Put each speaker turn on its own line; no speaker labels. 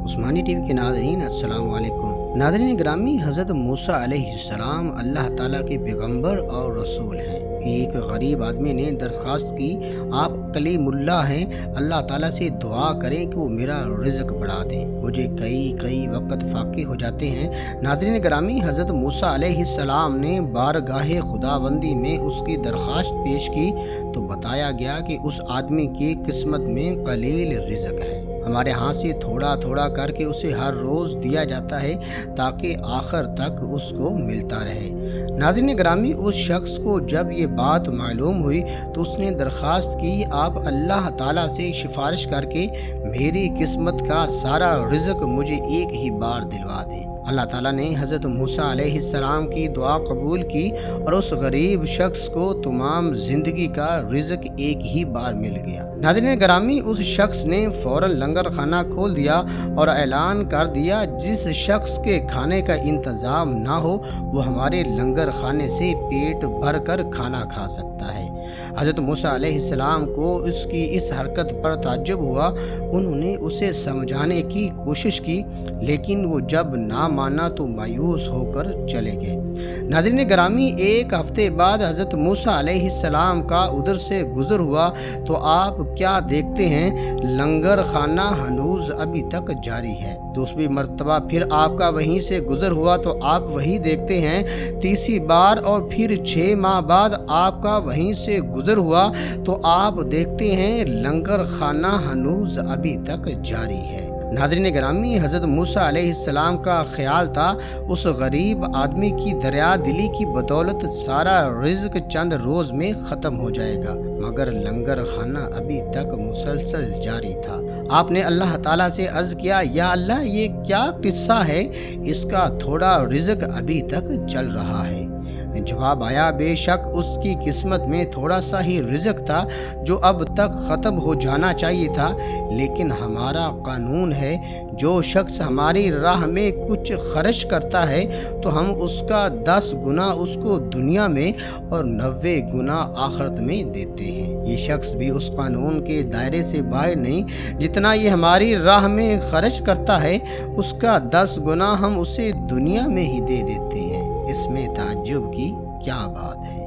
Usmani T V کے ناظرین السلام علیکم۔ ناظرین گرامی، حضرت موسیٰ علیہ السلام اللہ تعالیٰ کے پیغمبر اور رسول ہیں۔ ایک غریب آدمی نے درخواست کی، آپ کلیم اللہ ہیں، اللہ تعالیٰ سے دعا کریں کہ وہ میرا رزق بڑھا دیں، مجھے کئی وقت فاقے ہو جاتے ہیں۔ ناظرین گرامی، حضرت موسیٰ علیہ السلام نے بارگاہ خداوندی میں اس کی درخواست پیش کی تو بتایا گیا کہ اس آدمی کی قسمت میں قلیل رزق ہے۔ ہمارے ہاں سے تھوڑا تھوڑا کر کے اسے ہر روز دیا جاتا ہے تاکہ آخر تک اس کو ملتا رہے۔ ناظرین گرامی، اس شخص کو جب یہ بات معلوم ہوئی تو اس نے درخواست کی، آپ اللہ تعالیٰ سے سفارش کر کے میری قسمت کا سارا رزق مجھے ایک ہی بار دلوا دیں۔ اللہ تعالیٰ نے حضرت موسیٰ علیہ السلام کی دعا قبول کی اور اس غریب شخص کو تمام زندگی کا رزق ایک ہی بار مل گیا۔ ناظرین گرامی، اس شخص نے فوراً لنگر خانہ کھول دیا اور اعلان کر دیا، جس شخص کے کھانے کا انتظام نہ ہو وہ ہمارے لنگر خانے سے پیٹ بھر کر کھانا کھا سکتا ہے۔ حضرت موسیٰ علیہ السلام کو اس کی اس حرکت پر تعجب ہوا۔ انہوں نے اسے سمجھانے کی کوشش کی، لیکن وہ جب نہ مانا تو مایوس ہو کر چلے گئے۔ ناظرین گرامی، ایک ہفتے بعد حضرت موسیٰ علیہ السلام کا ادھر سے گزر ہوا تو آپ کیا دیکھتے ہیں، لنگر خانہ ہنوز ابھی تک جاری ہے۔ دوسری مرتبہ پھر آپ کا وہیں سے گزر ہوا تو آپ وہی دیکھتے ہیں۔ تیسری بار اور پھر 6 ماہ بعد آپ کا وہیں سے گزر ہوا تو آپ دیکھتے ہیں لنگر خانہ ہنوز ابھی تک جاری ہے۔ ناظرین گرامی، حضرت موسیٰ علیہ السلام کا خیال تھا اس غریب آدمی کی دریا دلی کی بدولت سارا رزق چند روز میں ختم ہو جائے گا، مگر لنگر خانہ ابھی تک مسلسل جاری تھا۔ آپ نے اللہ تعالیٰ سے عرض کیا، یا اللہ، یہ کیا قصہ ہے، اس کا تھوڑا رزق ابھی تک چل رہا ہے۔ جواب آیا، بے شک اس کی قسمت میں تھوڑا سا ہی رزق تھا جو اب تک ختم ہو جانا چاہیے تھا، لیکن ہمارا قانون ہے جو شخص ہماری راہ میں کچھ خرچ کرتا ہے تو ہم اس کا 10 گنا اس کو دنیا میں اور 90 گنا آخرت میں دیتے ہیں۔ یہ شخص بھی اس قانون کے دائرے سے باہر نہیں، جتنا یہ ہماری راہ میں خرچ کرتا ہے اس کا 10 گنا ہم اسے دنیا میں ہی دے دیتے ہیں۔ اس میں تعجب کی کیا بات ہے۔